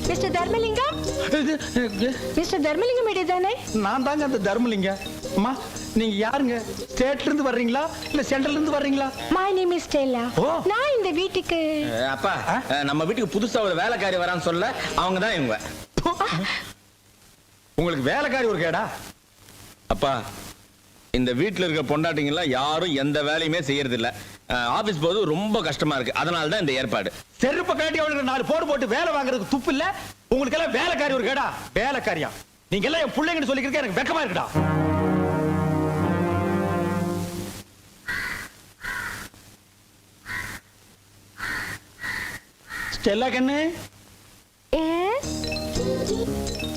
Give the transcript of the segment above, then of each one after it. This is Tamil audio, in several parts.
மிஸ்டர் தர்மலிங்கம், மிஸ்டர் தர்மலிங்கம் இடையதானே? நான் தாங்க அந்த தர்மலிங்கம். அம்மா, நீங்க யாருங்க? ஸ்டேட்ல இருந்து வர்றீங்களா இல்ல சென்ட்ரல்ல இருந்து வர்றீங்களா? My name is Stella. நான் இந்த வீட்டுக்கு அப்பா, நம்ம வீட்டுக்கு புதுசா ஒரு வேலைக்காரி வரான்னு சொல்ல அவங்க தான் இவங்க. உங்களுக்கு வேலைக்காரி ஒரு கேடா? அப்பா, இந்த வீட்டுல இருக்க பொண்டாட்டிங்கெல்லாம் யாரும் எந்த வேலையுமே செய்யறது இல்ல. ஆபீஸ் போது ரொம்ப கஷ்டமா இருக்கு. அதனால தான் இந்த ஏற்பாடு. செருப்ப காட்டி அவங்களுக்கு 4 போடு போட்டு வேலை வாங்குறதுக்கு துப்பு இல்ல. உங்களுக்கு எல்லாம் வேலைக்காரி ஒரு கேடா? வேலைக்காரியா? நீங்க எல்லாம் என் பிள்ளைங்கன்னு சொல்லிக்கிறதுக்கு எனக்கு வெக்கமா இருக்குடா. ஸ்டெல்லா கண்ணு,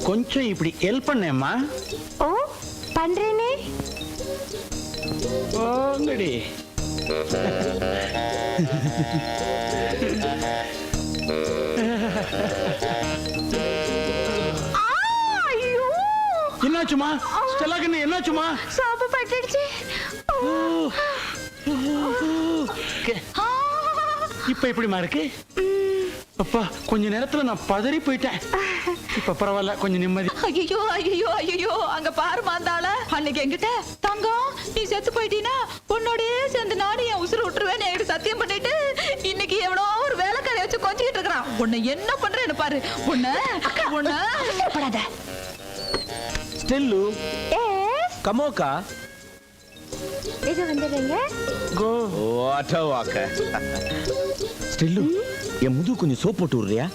கொஞ்சம் இப்படி ஹெல்ப் பண்ணேம்மா. ஓ, பண்றேனே. ஓங்கடி. என்னாச்சுமா ஸ்டெல்லா கண்ணு, என்னாச்சுமா? சாப்பு பட்டுடுச்சு. இப்ப எப்படிமா இருக்கு? அப்பா, கொஞ்ச நேரத்துல நான் பதறி போயிட்டேன். இப்ப பரவாயில்ல, கொஞ்சம் நிம்மதி. ஐயோ ஐயோ ஐயோ, அங்க பாரு மாந்தாள. அன்னைக்கு என்கிட்ட தங்கம் நீ செத்து போயிட்டீனா உன்னோடே சேர்ந்து நானும் என் உசுறு விட்டுருவேன் என்கிட்ட சத்தியம் பண்ணிட்டு இன்னைக்கு எவனோ ஒரு வேலைக்காரை வச்சு கொஞ்சிட்டு இருக்கிறான். உன்னை என்ன பண்றேன்னு பாரு. உன்னை படாத. ஸ்டெல்லு, கமோக்கா, இது வந்துடுங்க. கோ. வாட்ட வாக்க. ஸ்டெல்லு, என் முது கொஞ்சம் சோப் போட்டு விடுறியா?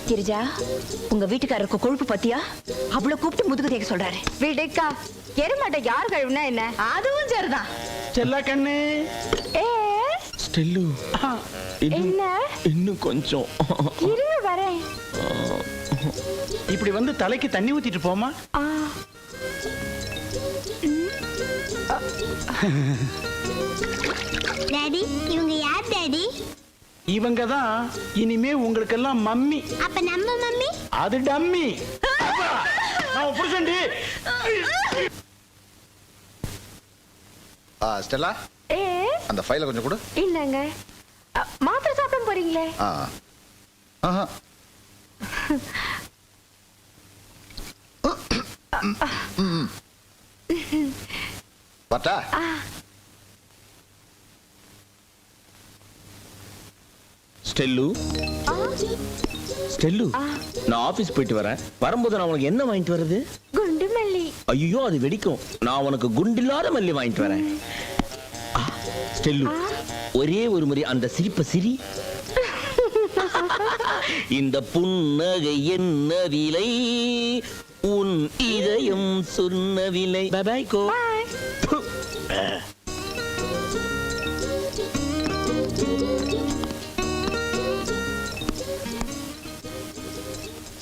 கிரிஜா, உங்க வீட்டுக்காரருக்கு கொழுப்பு பத்தியா? அவ்வளவு கூப்பிட்டு முதுகு தேக்க சொல்றாரு. விடுக்கா, எருமாட்ட யார் கழுவுனா என்ன? அதுவும் சரிதான். ஸ்டெல்லா கண்ணு. ஸ்டெல்லு, என்ன? இன்னும் கொஞ்சம் இருங்க வரேன். இப்படி வந்து தலைக்கு தண்ணி ஊத்திட்டு போமா. டாடி, இவங்க யார் டாடி? இவங்க தான் இனிமே உங்களுக்கெல்லாம் மம்மி. அப்ப நம்ம மம்மி? அது டம்மி. நான் புருஷன்டி. ஸ்டெல்லா, அந்த ஃபைலை கொஞ்சம் கொடு. இல்லங்க, மாத்திரை சாப்பிட போறீங்களே? பார்த்தா ஸ்டெல்லு, ஸ்டெல்லு, நான் ஆபீஸ் போயிட்டு வரேன். வரும்போது நான் உனக்கு என்ன வாங்கிட்டு வருது? குண்டு மல்லி. ஐயோ, அது வெடிக்கும். நான் உனக்கு குண்டில்லாத மல்லி வாங்கிட்டு வரேன். ஸ்டெல்லு, ஒரே ஒரு முறை அந்த சிரிப்பை சிரி. இந்த புன்னகை என்ன விலை, உன் இதயம் சொன்ன விலை. By by go.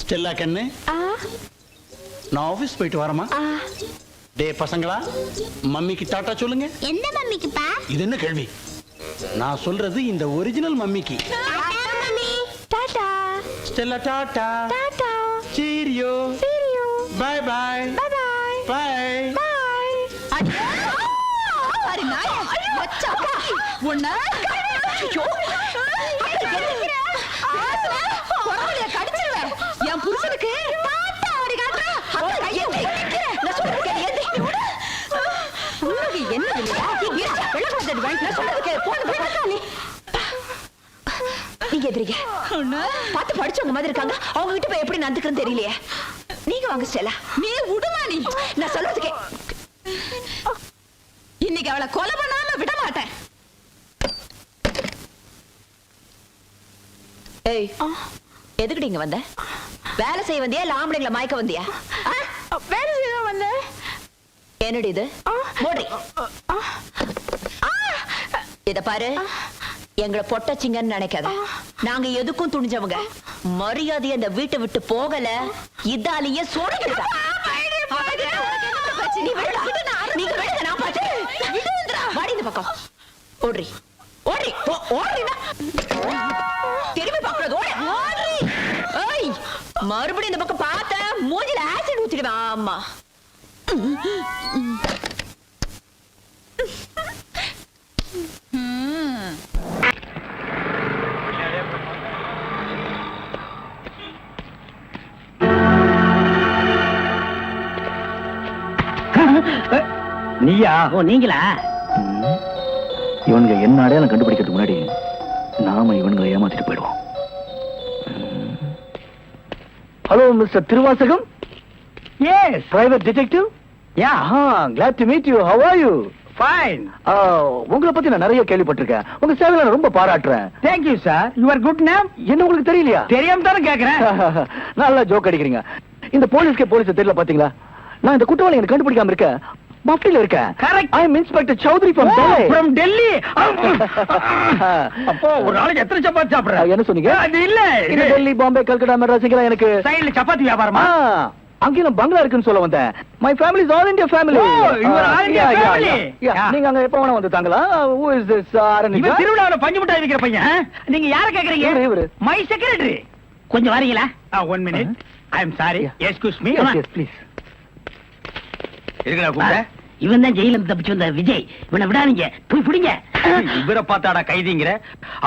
ஸ்டெல்லா கண்ணு, நான் ஆபீஸ் போயிட்டு வரமா. டே பசங்களா, மம்மிக்கு டாட்டா சொல்லுங்க. எந்த மம்மிக்குப்பா? இது என்ன கேள்வி? நான் சொல்றது இந்த ஒரிஜினல் மம்மிக்கு. Tata. Stella tata. Tata. Cheerio. Cheerio. Bye bye. Bye bye. Bye. Bye. அடி நாயே, மச்சா உன்னை. ஐயோ, பொறவளைய கடிச்சிருவேன். என் புருஷனுக்கு டாட்டா அப்படி காட்டுற. அத கையை நிக்கிறேன். நான் சொல்றது கேளு. உனக்கு என்ன இல்லையா? வெள்ளக்காரத்தை வாங்கி நான் சொல்றது கேளு. போன் போய் பார்த்தா நீ. நீங்க எதிரிங்க. பார்த்து படிச்சவங்க மாதிரி இருக்காங்க. அவங்க கிட்ட போய் எப்படி நடந்துக்கிறேன்னு தெரியலையே. நீங்க வாங்க ஸ்டெல்லா. நீ விடுமா நீ? நான் சொல்றது கே. இன்னைக்கு அவளை கொலை பண்ணாம விட மாட்டேன். ஏய், எதுக்கு இங்க வந்த? வேலை செய்ய வந்தியா இல்ல ஆம்பளைங்களை மயக்க வந்தியா? வேலை செய்ய வந்தேன். என்னடி இது? மோடி. இத பாரு, எங்களை பொட்டச்சிங்கன்னு நினைக்காத. நாங்க எதுக்கும் துணிஞ்சவங்க. மரியாதையை அந்த வீட்டை விட்டு போகல, இதாலேயே சோடிக்கிடுதா. நீங்க விடுங்க, நான் பாத்து. வாடி இந்த பக்கம். ஓடுறி ஓடுறி ஓடுறீனா? திரும்பி பாக்குறது ஓட. ஓடுறி. ஏய், மறுபடியும் இந்த பக்கம் பார்த்த மூஞ்சில ஆசிட் ஊத்திடுவேன். ஆமா. நீயா? ஓ நீங்களா? இவனுங்க என்ன அடையாளம் கண்டுபிடிக்கிறதுக்கு முன்னாடி நாம இவனுங்களை ஏமாத்திட்டு போயிடுவோம். Hello mister Thiruvasagam. Yes, private detective. Yeah, glad to meet you. How are you? Fine. உங்களை பத்தி நான் நிறைய கேள்விப்பட்டிருக்கேன். உங்க சேவையை நான் ரொம்ப பாராட்டுறேன். Thank you sir. Your good name? என்ன உங்களுக்கு தெரியலையா? தெரியாம தானே கேக்குறேன். நல்லா ஜோக் அடிக்கிறீங்க. இந்த போலீஸ் தெரியல பாத்தீங்களா? நான் இந்த குற்றவாளி எனக்கு கண்டுபிடிக்காம இருக்கேன். மஃப்டில இருக்கேன். Correct. I am inspector Chaudhary from Delhi. From Delhi. அப்போ ஒரு நாளைக்கு எத்தனை சப்பாத்தி சாப்பிடுற? என்ன சொன்னீங்க? அது இல்ல. இந்த டெல்லி, பாம்பே, கல்கட்டா, மெட்ராஸ் இங்கலாம் எனக்கு சைடுல சப்பாத்தி வியாபாரமா? அங்கேயும் பங்களா இருக்குன்னு சொல்ல வந்தேன். My family is all India family. Oh, you are all India family. நீங்க அங்க எப்ப வேணா வந்து தாங்களா? Who is this? இவன் திருவிழாவுல பஞ்சு மிட்டாய் விக்கிற பையன். நீங்க யாரை கேக்குறீங்க? இவரு. My secretary. கொஞ்சம் வரீங்களா? 1 minute. I am sorry. Excuse me. Yes, please. இருக்கடா கூப்பிட்ட. இவன் தான் ஜெயில இருந்து தப்பிச்சு வந்த விஜய். இவனை விடாதீங்க, போய் பிடிங்க. இவரை பார்த்தாடா கைதிங்கிற?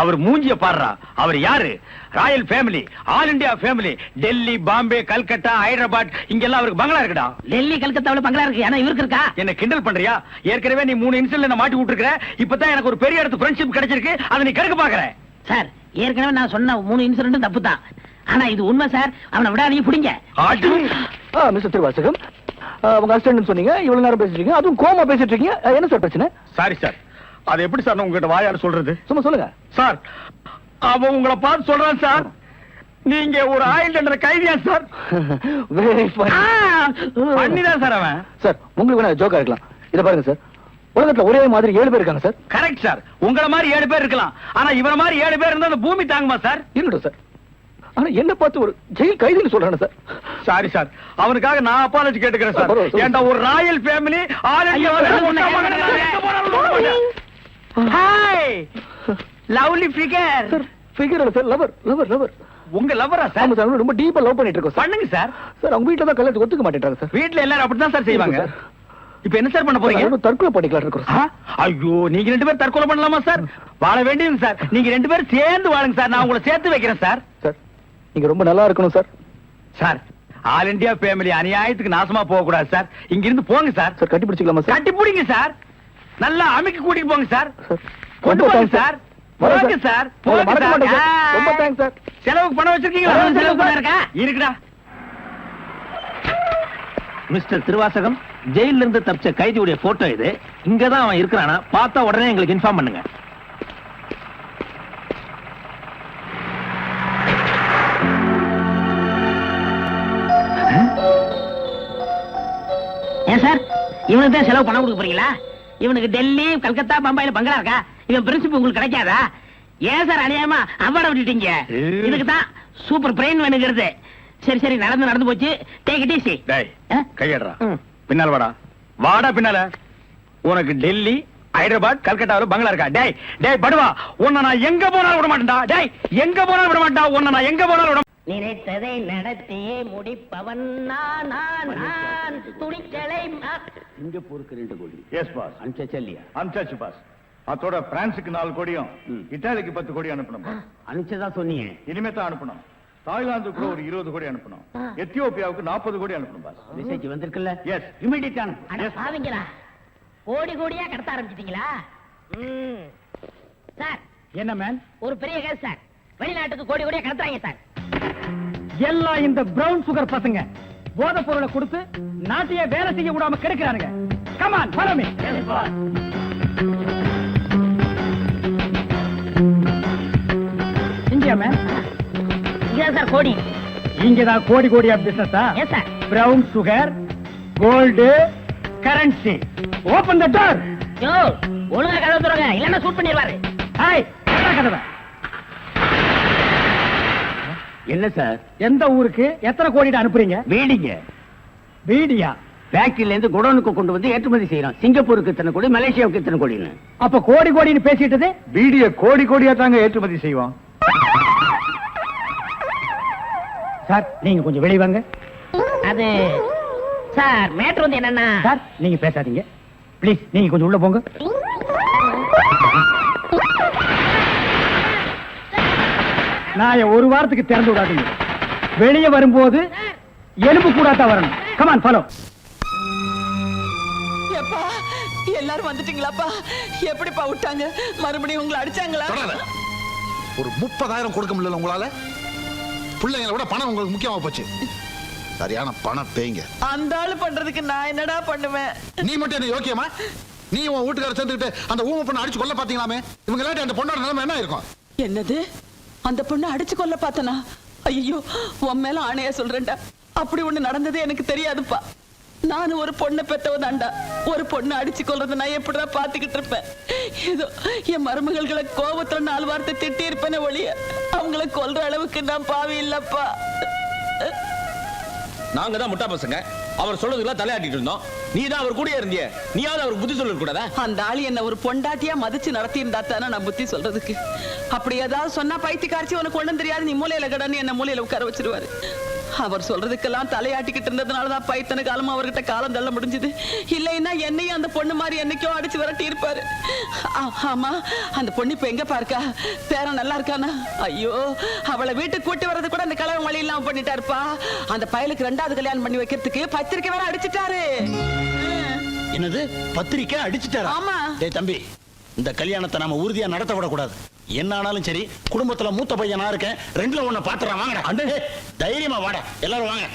அவர் மூஞ்சிய பாடுறா. அவர் யாரு? Royal family, all India family. Delhi, Bombay, Calcutta, Hyderabad இங்கெல்லாம் அவருக்கு பங்களா இருக்குடா. டெல்லி கல்கத்தாவுல பங்களா இருக்கு. ஆனா இவருக்கு இருக்கா? என்ன கிண்டல் பண்றியா? ஏற்கனவே நீ 3 இன்சிடென்ட்ல என்ன மாட்டி விட்டுருக்க. இப்பதான் எனக்கு ஒரு பெரிய இடத்து ஃப்ரெண்ட்ஷிப் கிடைச்சிருக்கு. அதை நீ கெடுக்க பாக்குற. சார், ஏற்கனவே நான் சொன்ன 3 இன்சிடென்ட் தப்பு தான். ஆனா இது உண்மை சார். அவனை விடாதீங்க, பிடிங்க. மிஸ்டர் திருவாசகம், உங்க அசிஸ்டன்ட் சொன்னீங்க. இவ்வளவு நேரம் பேசிட்டு இருக்கீங்க, அதுவும் கோமா பேசிட்டு இருக்கீங்க. என்ன சார் பிரச்சனை? Sorry sir. அது எப்படி சார் உங்ககிட்ட வாயால சொல்றது? சும்மா சொல்லுங்க சார். அவன் உங்களை பார்த்து சொல்றான் சார், நீங்க ஒரு ஆயுள் தண்டனை கைதியா சார். வெரி பண்ணிதான் சார் அவன். சார், உங்களுக்கு வேணா ஜோக்கா இருக்கலாம். இத பாருங்க சார், உலகத்துல ஒரே மாதிரி 7 பேர் இருக்காங்க சார். Correct sir. உங்களை மாதிரி 7 பேர் இருக்கலாம். ஆனா இவன மாதிரி 7 பேர் இருந்தா அந்த பூமி தாங்குமா சார்? இருக்கட்டும் சார். ஆனா என்ன பார்த்து ஒரு ஜெயில் கைதின்னு சொல்றானே சார். சாரி சார், அவனுக்காக நான் அப்பாலஜி கேட்டுக்கிறேன் சார். ஏன்டா ஒரு Royal family, all India hi lovely figure. Sir, figure இல்ல சார், லவர் லவர் லவர். உங்க லவரா சார்? ஆமா சார், ரொம்ப டீப்பா லவ் பண்ணிட்டு இருக்கோம். பண்ணுங்க சார். சார், அவங்க வீட்ல தான் கல்யாணத்துக்கு ஒத்துக்க மாட்டேன்றாங்க சார். வீட்ல எல்லாரும் அப்படிதான் சார் செய்வாங்க. இப்போ என்ன சார் பண்ண போறீங்க? தற்கொலை பண்ணிக்கலாம் இருக்கோம். ஐயோ, நீங்க 2 பேரும் தற்கொலை பண்ணலாமா சார்? வாழ வேண்டியது சார். நீங்க 2 பேரும் சேர்ந்து வாழுங்க சார். நான் உங்களை சேர்த்து வைக்கிறேன் சார். சார், நீங்க ரொம்ப நல்லா இருக்கணும் sir. Sir, all India family அநியாயத்துக்கு நாசமா போக கூடாது சார். இங்க இருந்து போங்க சார். சார், கட்டி பிடிச்சிக்கலாமா சார்? கட்டி பிடிங்க சார். நல்லா அமுக்கி கூட்டிட்டு போங்க சார். கொண்டு போங்க சார். போங்க சார். போங்க சார். ரொம்ப தேங்க்ஸ் சார். செலவுக்கு பணம் வச்சிருக்கீங்களா? செலவு பணம் இருக்கா? இருக்குடா. மிஸ்டர் திருவாசகம், ஜெயில இருந்து தப்பிச்ச கைதியுடைய போட்டோ இது. இங்கதான் அவன் இருக்கிறானா பார்த்தா உடனே எங்களுக்கு இன்ஃபார்ம் பண்ணுங்க. ஏன் சார், இவனுக்கு தான் செலவு பணம் கொடுக்க போறீங்களா? இவனுக்கு டெல்லி, கல்கத்தா, பம்பாயில பங்களா இருக்கா? இவன் பிரின்சிபல் உங்களுக்கு கிடைக்காதா? ஏன் சார் அநியாயமா அவார்ட விட்டுட்டீங்க? இதுக்கு தான் சூப்பர் பிரெயின் வேணுங்கிறது. சரி சரி, நடந்து போச்சு. Take it easy. டேய், கையடறா. பின்னால வாடா. வாடா பின்னால. உனக்கு டெல்லி, ஹைதராபாத், கல்கட்டாவுல பங்களா இருக்கா? டேய் டேய் படுவா, உன்னை நான் எங்க போனாலும் விட மாட்டேன்டா. டேய், எங்க போனாலும் விட மாட்டா. உன்னை நான் எங்க போனாலும் விட. நினைத்ததை நடத்தியே முடிப்பவன் நான். துணிச்சலை சிங்கப்பூருக்கு 2 கோடி. S boss. அனுப்பிச்சா இல்லையா? அனுப்பிச்சாச்சு பாஸ். அதோட பிரான்சுக்கு 4 கோடியும் இத்தாலிக்கு 10 கோடி அனுப்பணும் பாஸ். அனுப்பிச்சதா சொன்னீங்க. இனிமே தான் அனுப்பணும். தாய்லாந்துக்கு ஒரு 20 கோடி அனுப்பணும். எத்தியோப்பியாவுக்கு 40 கோடி அனுப்பணும் பாஸ். மெசேஜ் வந்திருக்குல்ல? எஸ். இமிடியேட் அனுப்பு. பாவீங்களா, கோடி கோடியா கடத்த ஆரம்பிச்சிட்டீங்களா? சார், என்ன மேன்? ஒரு பெரிய கேஸ் சார். வெளிநாட்டுக்கு கோடி கோடியா கடத்துறாங்க சார். எல்லாம் இந்த பிரவுன் சுகர் பசங்க போதை பொருளை கொடுத்து நாட்டையே வேலை செய்ய விடாம கெடுக்கிறானுங்க. Come on, follow me. India man. இங்க சார் கோடி. இங்கதான் கோடி கோடியா பிசினஸா? Yes sir. Brown sugar, gold, currency. Open the door. Yo, ஒழுங்கா கதவு திறங்க, இல்லன்னா ஷூட் பண்ணிடுவாரு. ஹாய், கதவை. என்ன சார்? எந்த ஊருக்கு எத்தனை கோடி அனுப்புறீங்க? வீடிங்க. வீடியா? ஃபேக்டரியில இருந்து குடோனுக்கு கொண்டு வந்து ஏற்றுமதி செய்யறோம். சிங்கப்பூருக்கு இத்தனை கோடி, மலேசியாவுக்கு இத்தனை கோடின்னு. அப்ப கோடி கோடின்னு பேசிட்டது? வீடிய கோடி கோடியா தாங்க ஏற்றுமதி செய்வோம். சார், நீங்க கொஞ்சம் வெளிய வாங்க. அது சார், மேட்டர் வந்து என்னன்னா சார், நீங்க பேசாதீங்க ப்ளீஸ். நீங்க கொஞ்சம் உள்ள போங்க. நான் ஒரு வாரத்துக்கு திறந்து விடாதீங்க. வெளியே வரும்போது எலும்பு கூடாதான் வரணும். Come on, follow. எப்பா எல்லாரும் வந்துட்டீங்களாப்பா? எப்படிப்பா விட்டாங்க? மறுபடியும் உங்களை அடிச்சாங்களா? தொடாத. ஒரு 30,000 கொடுக்க முடியல உங்களால? பிள்ளைங்களை விட பணம் உங்களுக்கு முக்கியமா போச்சு. சரியான பணம் பேய்ங்க. அந்த ஆளு பண்றதுக்கு நான் என்னடா பண்ணுவேன்? நீ மட்டும் என்ன யோக்கியமா? நீ உன் வீட்டுக்கார சேர்ந்துட்டு அந்த ஊமை பொண்ணு அடிச்சு கொல்ல பாத்தீங்களாமே? இவங்க எல்லாரும் அந்த பொண்ணோட நிலைமை என்ன இருக்கும்? என்னது? அந்த பொண்ணு அடிச்சு கொல்ல பார்த்தனா? ஐயோ, உன் மேல ஆணையா சொல்றேன்டா, அப்படி ஒண்ணு நடந்ததே எனக்கு தெரியாதுப்பா. நானும் ஒரு பொண்ணை பெத்தவதாண்டா. ஒரு பொண்ணு அடிச்சு கொல்றத நான் எப்படிடா பாத்துக்கிட்டு இருப்பேன்? ஏதோ என் மருமகள்களை கோபத்துல 4 வார்த்தை திட்டி இருப்பேனே ஒழிய அவங்கள கொல்ற அளவுக்கு நான் பாவி இல்லப்பா. நாங்க தான் முட்டா பசங்க. அவர் சொல்றதுக்கெல்லாம் தலையாட்டிட்டு இருந்தோம். நீ தான் அவர் கூட இருந்திய. நீயாவது அவருக்கு புத்தி சொல்ல கூடாதா? அந்த ஆளு என்ன ஒரு பொண்டாட்டியா மதிச்சு நடத்தி இருந்தா தானே நான் புத்தி சொல்றதுக்கு. அப்படி ஏதாவது சொன்னா பைத்தியக்காரச்சி உனக்கு ஒண்ணும் தெரியாது, நீ மூலையில கடன்னு என்ன மூலையில உட்கார வச்சிருவாரு. அவர் சொல்றதுக்கெல்லாம் தலையாட்டிக்கிட்டு இருந்ததுனாலதான் பைத்தன காலமா அவர்கிட்ட காலம் தள்ள முடிஞ்சது. இல்லைன்னா என்னையும் அந்த பொண்ணு மாதிரி என்னைக்கோ அடிச்சு விரட்டி இருப்பாரு. ஆமா, அந்த பொண்ணு இப்ப எங்க பாருக்கா? பேரன் நல்லா இருக்கானா? ஐயோ, அவளை வீட்டுக்கு கூட்டி வர்றது கூட அந்த கலவன் வழி இல்லாம பண்ணிட்டாருப்பா. அந்த பயலுக்கு 2வது கல்யாணம் பண்ணி வைக்கிறதுக்கு பத்திரிக்கை வேற அடிச்சுட்டாரு. என்னது, பத்திரிக்கை அடிச்சுட்டாரா? ஆமா. டேய் தம்பி, இந்த கல்யாணத்தை நாம உறுதியா நடத்த விடக்கூடாது. என்ன ஆனாலும் சரி, குடும்பத்துல மூத்த பையன் நான் இருக்கேன். 2ல 1 பாத்துறேன். வாங்கடா அண்டே, தைரியமா வாடா, எல்லாரும் வாங்க.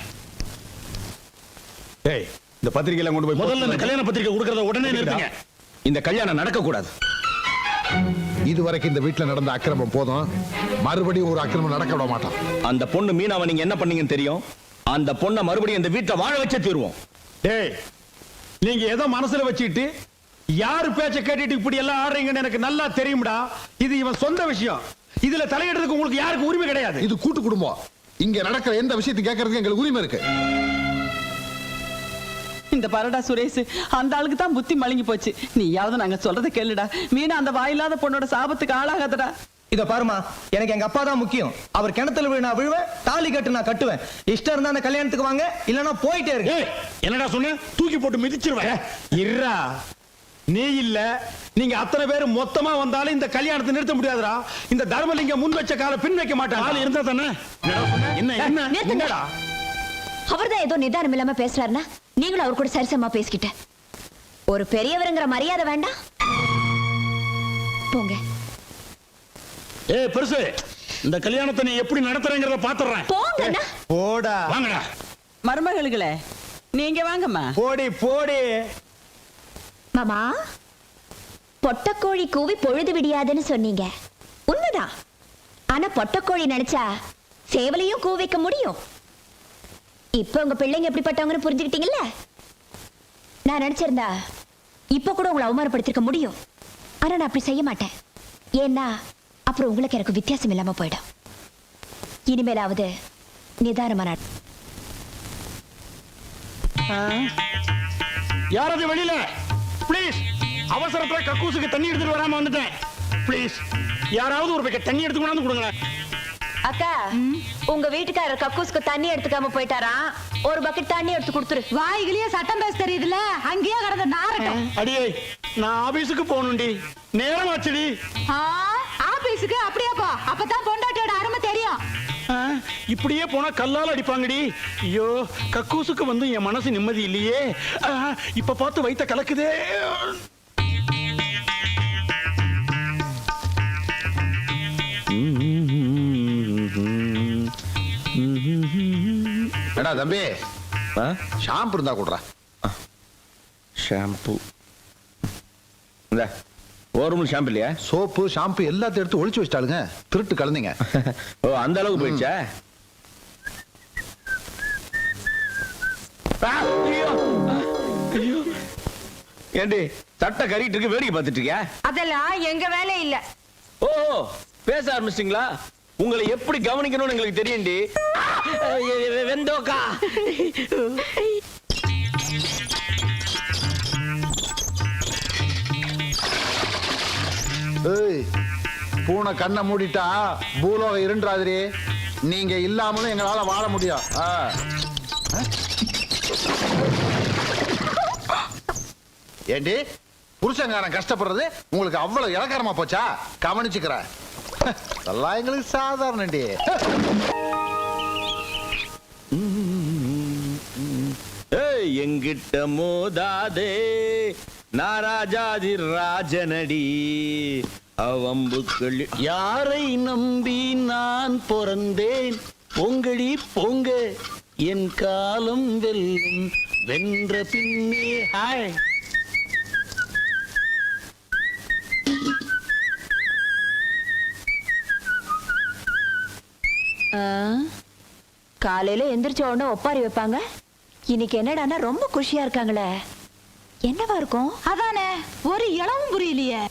ஏய், இந்த பத்திரிகையில கொண்டு போய் முதல்ல இந்த கல்யாண பத்திரிக்கை கொடுக்கறத உடனே நிறுத்துங்க. இந்த கல்யாணம் நடக்க கூடாது. இதுவரைக்கும் இந்த வீட்டுல நடந்த அக்கிரமம் போதும். மறுபடியும் ஒரு அக்கிரமம் நடக்க விட மாட்டோம். அந்த பொண்ணு மீனாவை நீங்க என்ன பண்ணீங்கன்னு தெரியும். அந்த பொண்ணை மறுபடியும் இந்த வீட்டை வாழ வச்சே தீருவோம். டேய், நீங்க ஏதோ மனசுல வச்சுக்கிட்டு யாரு பேச்ச கேட்டுட்டு இப்படி எல்லாம் ஆடுறீங்கன்னு எனக்கு நல்லா தெரியும்டா. இது இவன் சொந்த விஷயம். இதுல தலையிடுறதுக்கு உங்களுக்கு யாருக்கு உரிமை கிடையாது. இது கூட்டு குடும்பம். இங்க நடக்கிற எந்த விஷயத்தை கேட்கறதுக்கு எங்களுக்கு உரிமை இருக்கு. இந்த பரடா சுரேஷ், அந்த ஆளுக்கு தான் புத்தி மழுங்கி போச்சு. நீயாவது நாங்க சொல்றதை கேளுடா. மீனா அந்த வாயில்லாத பொண்ணோட சாபத்துக்கு ஆளாகாதடா. இத பாருமா, எனக்கு எங்க அப்பா தான் முக்கியம். அவர் கிணத்துல விழு நான் விழுவேன், தாலி கட்டு நான் கட்டுவேன். இஷ்டம் இருந்தா அந்த கல்யாணத்துக்கு வாங்க, இல்லனா போயிட்டே இருக்கு. ஏய், என்னடா சொன்ன? தூக்கி போட்டு மிதிச்சிருவேன். இருடா, நீ இல்ல, நீங்க அத்தனை பேர் மொத்தமா வந்தாலும் இந்த கல்யாணத்தை நிறுத்த முடியாதுடா. இந்த தர்மலிங்க முன் வச்ச கால பின் வைக்க மாட்டான். ஆளு இருந்தா தானே. என்ன என்ன என்னடா? அவர்தான் ஏதோ நிதானம் இல்லாம பேசுறாருன்னா நீங்களும் அவர் கூட சரிசமா பேசிக்கிட்ட. ஒரு பெரியவருங்கிற மரியாதை வேண்டாம்? போங்க. ஏய் பெருசு, இந்த கல்யாணத்தை நீ எப்படி நடத்துறேங்கறத பாத்துறேன். போங்க. போடா, வாங்கடா. மருமகளுகளே, நீங்க வாங்கம்மா. போடி போடி. மாமா, பொட்டக்கோழி கூவி பொழுது விடியாதுன்னு சொன்னீங்க. உண்மைதான். ஆனா பொட்டக்கோழி நினைச்சா சேவலையும் கூவிக்க முடியும். இப்ப உங்க பிள்ளைங்க எப்படிப்பட்டவங்கன்னு புரிஞ்சுக்கிட்டீங்கல்ல? நான் நினைச்சிருந்தா இப்ப கூட உங்களை அவமானப்படுத்திருக்க முடியும். ஆனா நான் அப்படி செய்ய மாட்டேன். ஏன்னா அப்புறம் உங்களுக்கு எனக்கு வித்தியாசம் இல்லாம போயிடும். இனிமேலாவது நிதானமா நட. யாராவது வெளியில ப்ளீஸ். அவசரத்துல கக்கூசுக்கு தண்ணி எடுத்துட்டு வராம வந்துட்டேன். ப்ளீஸ், யாராவது ஒரு பக்கெட் தண்ணி எடுத்து கொண்டாந்து கொடுங்க. அக்கா, உங்க வீட்டுக்காரர் கக்கூஸ்க்கு தண்ணி எடுத்துக்காம போயிட்டாரா? ஒரு பக்கெட் தண்ணி எடுத்து கொடுத்துரு. வாய்கிலேயே சட்டம் பேச தெரியுதுல, அங்கேயே கடந்த நாரட்டம். அடியே, நான் ஆபீஸுக்கு போகணும்டி, நேரம் ஆச்சுடி. ஆபீஸுக்கு அப்படியாப்பா? அப்பதான் பொண்டாட்டியோட அருமை தெரியும். இப்படியே போனா கல்லால் அடிப்பாங்கடி. ஐயோ, கக்கூசுக்கு வந்து என் மனசு நிம்மதி இல்லையே. இப்ப பார்த்து வைத்த கலக்குதே. ஏடா தம்பி, ஷாம்பு இருந்தா கூடுறா. ஷாம்பு இந்த ஒரு ஷாம்பு இல்லையா? சோப்பு ஷாம்பு எல்லாத்தையும் எடுத்து ஒளிச்சு வச்சிட்டாளுங்க. திருட்டு கலந்தீங்க. ஓ, அந்த அளவுக்கு போயிடுச்சா? ஏண்டி சட்டை கறிட்டு இருக்கு, வேடிக்கை பார்த்துட்டு இருக்கியா? அதெல்லாம் எங்க வேலை இல்ல. ஓ, பேச ஆரம்பிச்சிட்டீங்களா? உங்களை எப்படி கவனிக்கணும்னு எங்களுக்கு தெரியும்டி. வெந்தோக்கா. ஏய், பூனை கண்ணை மூடிட்டா பூலோகம் இருண்டாதிரி. நீங்க இல்லாமலும் எங்களால வாழ முடியும். ஏண்டி, புருஷங்காரன் கஷ்டப்படுறது உங்களுக்கு அவ்வளவு இலக்காரமா போச்சா? கவனிச்சுக்கிறேன். அதெல்லாம் எங்களுக்கு சாதாரண. ஏய், எங்கிட்ட மோதாதே நாராஜாதி ராஜனடி அவம்புக்கள். யாரை நம்பி நான் பிறந்தேன்? பொங்கடி பொங்க, என் காலம் வெல்லும், வென்ற பின்னே. ஹாய். காலையில எந்திரிச்ச உடனே ஒப்பாரி வைப்பாங்க. இன்னைக்கு என்னடான்னா ரொம்ப குஷியா இருக்காங்களே, என்னவா இருக்கும்? அதானே ஒரு இளவும் புரியலையே.